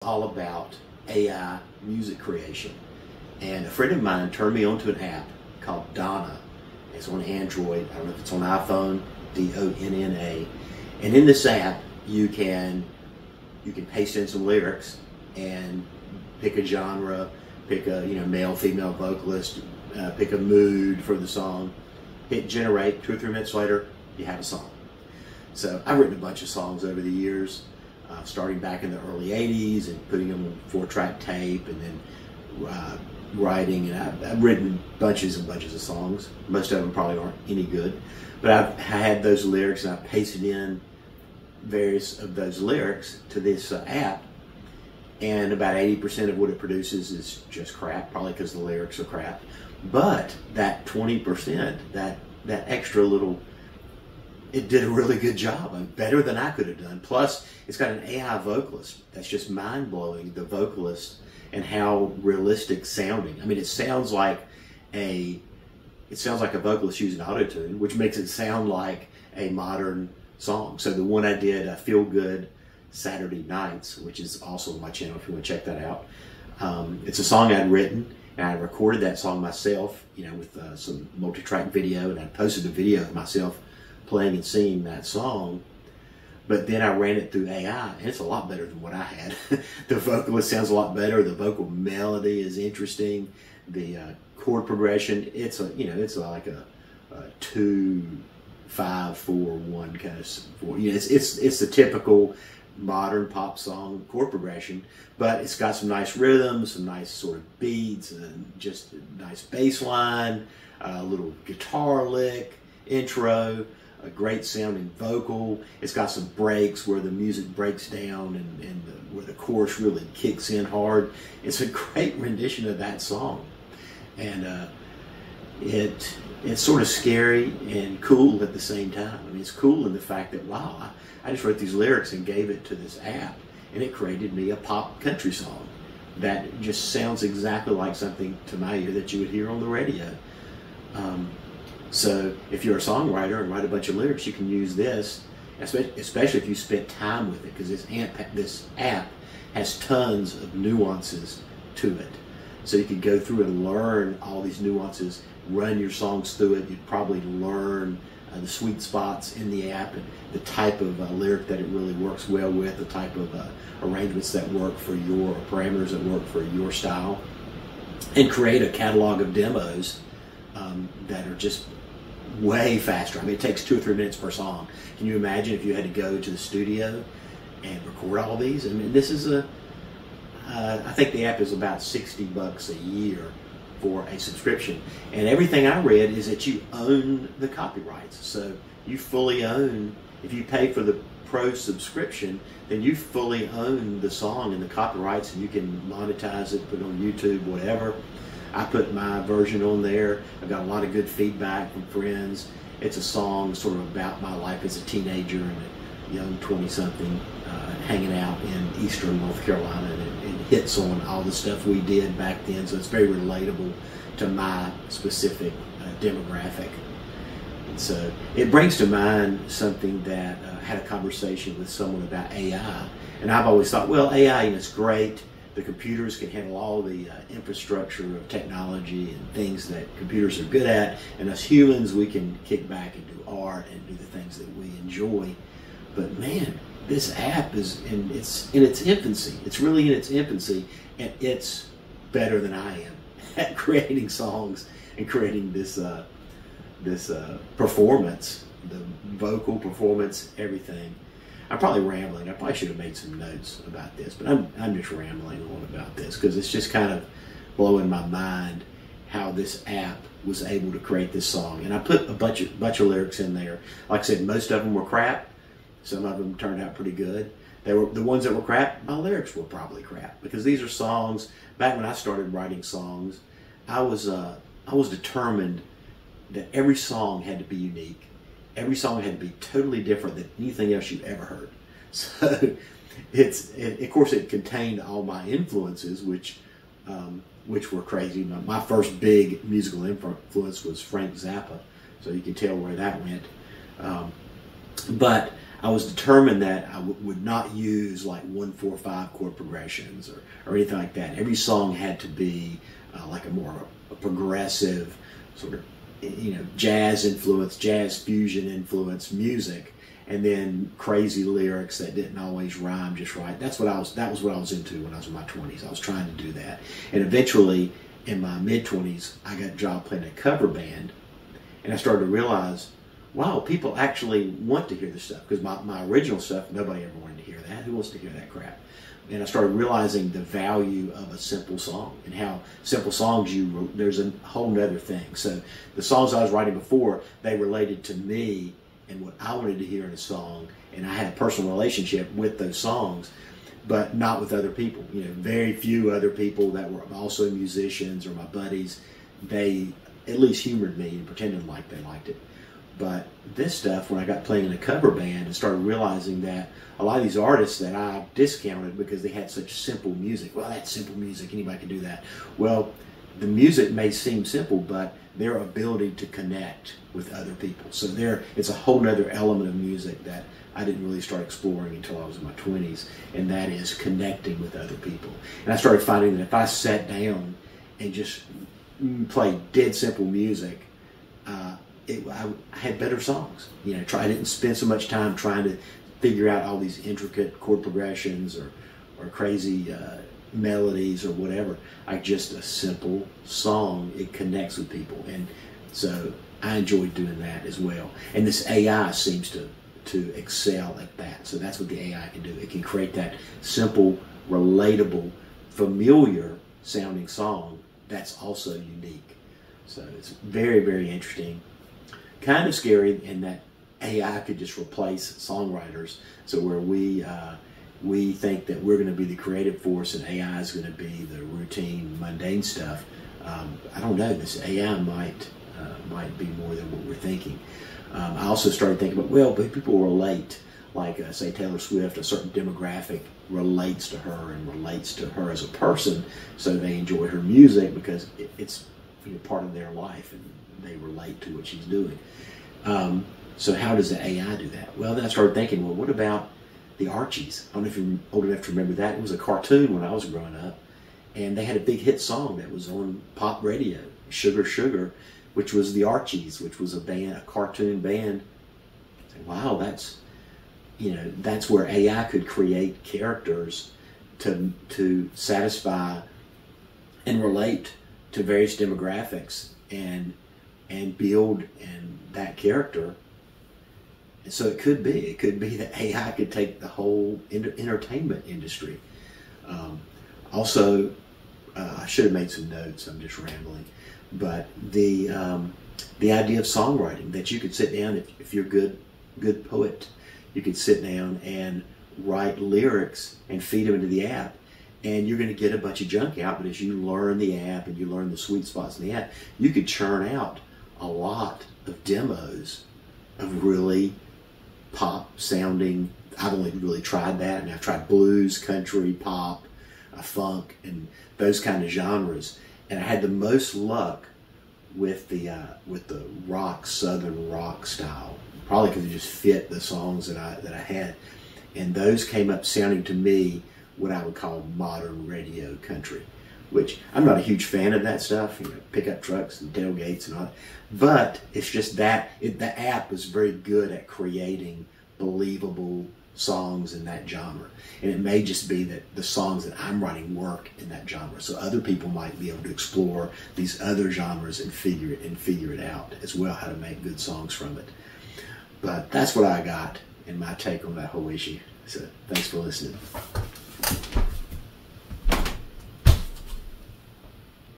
All about AI music creation. And a friend of mine turned me onto an app called Donna. It's on Android. I don't know if it's on iPhone, D-O-N-N-A. And in this app, you can paste in some lyrics and pick a genre, pick a male, female vocalist, pick a mood for the song, hit generate. 2 or 3 minutes later, you have a song. So I've written a bunch of songs over the years. Starting back in the early 80s and putting them on 4-track tape, and then writing, and I've written bunches and bunches of songs. Most of them probably aren't any good, but I've had those lyrics and I've pasted in various of those lyrics to this app, and about 80% of what it produces is just crap, probably because the lyrics are crap. But that 20%, that extra little, it did a really good job, better than I could have done. Plus, it's got an AI vocalist that's just mind-blowing, the vocalist, and how realistic sounding. I mean, it sounds like a vocalist using auto-tune, which makes it sound like a modern song. So the one I did, Feel Good Saturday Nights, which is also on my channel if you want to check that out. It's a song I'd written, and I recorded that song myself, with some multi-track video, and I posted a video of myself playing and singing that song. But then I ran it through AI, and it's a lot better than what I had. The vocalist sounds a lot better. The vocal melody is interesting. The chord progression, it's like a 2-5-4-1 kind of 4. It's the typical modern pop song chord progression, but it's got some nice rhythms, some nice sort of beats, and just a nice bass line, a little guitar lick, intro, a great sounding vocal. It's got some breaks where the music breaks down and where the chorus really kicks in hard. It's a great rendition of that song. And it's sort of scary and cool at the same time. I mean, it's cool in the fact that, wow, I just wrote these lyrics and gave it to this app, and it created me a pop country song that just sounds exactly like something to my ear that you would hear on the radio. So if you're a songwriter and write a bunch of lyrics, you can use this, especially if you spent time with it, because this app has tons of nuances to it. So you could go through and learn all these nuances, run your songs through it. You'd probably learn the sweet spots in the app and the type of lyric that it really works well with, the type of arrangements that work for your, parameters that work for your style, and create a catalog of demos that are just way faster. I mean, it takes 2 or 3 minutes per song. Can you imagine if you had to go to the studio and record all these? I mean, this is I think the app is about $60 a year for a subscription. And everything I read is that you own the copyrights. So you fully own, if you pay for the pro subscription, then you fully own the song and the copyrights, and you can monetize it, put it on YouTube, whatever. I put my version on there. I've got a lot of good feedback from friends. It's a song sort of about my life as a teenager and a young 20-something hanging out in eastern North Carolina, and it hits on all the stuff we did back then, so it's very relatable to my specific demographic. And so it brings to mind something that I had a conversation with someone about AI, and I've always thought, well, AI is great. The computers can handle all the infrastructure of technology and things that computers are good at, and us humans, we can kick back and do art and do the things that we enjoy. But man, this app is in its infancy. It's really in its infancy, and it's better than I am at creating songs and creating this performance, the vocal performance, everything. I'm probably rambling. I probably should have made some notes about this, but I'm just rambling on about this because it's just kind of blowing my mind how this app was able to create this song. And I put a bunch of lyrics in there. Like I said, most of them were crap. Some of them turned out pretty good. They were the ones that were crap. My lyrics were probably crap, because these are songs. Back when I started writing songs, I was determined that every song had to be unique. Every song had to be totally different than anything else you've ever heard. So of course it contained all my influences, which were crazy. My first big musical influence was Frank Zappa, so you can tell where that went. But I was determined that I would not use like 1-4-5 chord progressions or anything like that. Every song had to be like a progressive sort of, jazz influence, jazz fusion influence music, and then crazy lyrics that didn't always rhyme just right. That was what I was into when I was in my 20s. I was trying to do that. And eventually, in my mid-20s, I got a job playing a cover band, and I started to realize, wow, people actually want to hear this stuff. Because my original stuff, nobody ever wanted to hear that. Who wants to hear that crap? And I started realizing the value of a simple song and how simple songs there's a whole nother thing. So the songs I was writing before, they related to me and what I wanted to hear in a song, and I had a personal relationship with those songs, but not with other people. Very few other people that were also musicians or my buddies, they at least humored me and pretended like they liked it. But this stuff, when I got playing in a cover band and started realizing that a lot of these artists that I discounted because they had such simple music, well, that's simple music, anybody can do that. Well, the music may seem simple, but their ability to connect with other people. So it's a whole other element of music that I didn't really start exploring until I was in my 20s, and that is connecting with other people. And I started finding that if I sat down and just played dead simple music, I had better songs. I didn't spend so much time trying to figure out all these intricate chord progressions or crazy melodies or whatever. Just a simple song, it connects with people. And so I enjoyed doing that as well. And this AI seems to excel at that. So that's what the AI can do. It can create that simple, relatable, familiar sounding song that's also unique. So it's very, very interesting. Kind of scary in that AI could just replace songwriters. So where we think that we're going to be the creative force and AI is going to be the routine, mundane stuff. I don't know. This AI might be more than what we're thinking. I also started thinking about, well, but people relate. Like, say, Taylor Swift, a certain demographic relates to her and relates to her as a person, so they enjoy her music because it's part of their life and they relate to what she's doing. So how does the AI do that? Well, then I started thinking, well, what about the Archies? I don't know if you're old enough to remember that. It was a cartoon when I was growing up, and they had a big hit song that was on pop radio, Sugar Sugar, which was the Archies, which was a cartoon band. Wow, that's where AI could create characters to satisfy and relate to various demographics and build in that character. And so it could be that AI could take the whole entertainment industry. Also, I should have made some notes. I'm just rambling, but the idea of songwriting, that you could sit down if you're a good poet, you could sit down and write lyrics and feed them into the app. And you're going to get a bunch of junk out, but as you learn the app and you learn the sweet spots in the app, you could churn out a lot of demos of really pop sounding. I've only really tried that, and I've tried blues, country, pop, funk, and those kind of genres. And I had the most luck with the rock, southern rock style, probably because it just fit the songs that I had. And those came up sounding to me what I would call modern radio country, which I'm not a huge fan of that stuff, pickup trucks and tailgates and all that. But it's just that the app is very good at creating believable songs in that genre. And it may just be that the songs that I'm writing work in that genre. So other people might be able to explore these other genres and figure it out as well, how to make good songs from it. But that's what I got in my take on that whole issue. So thanks for listening.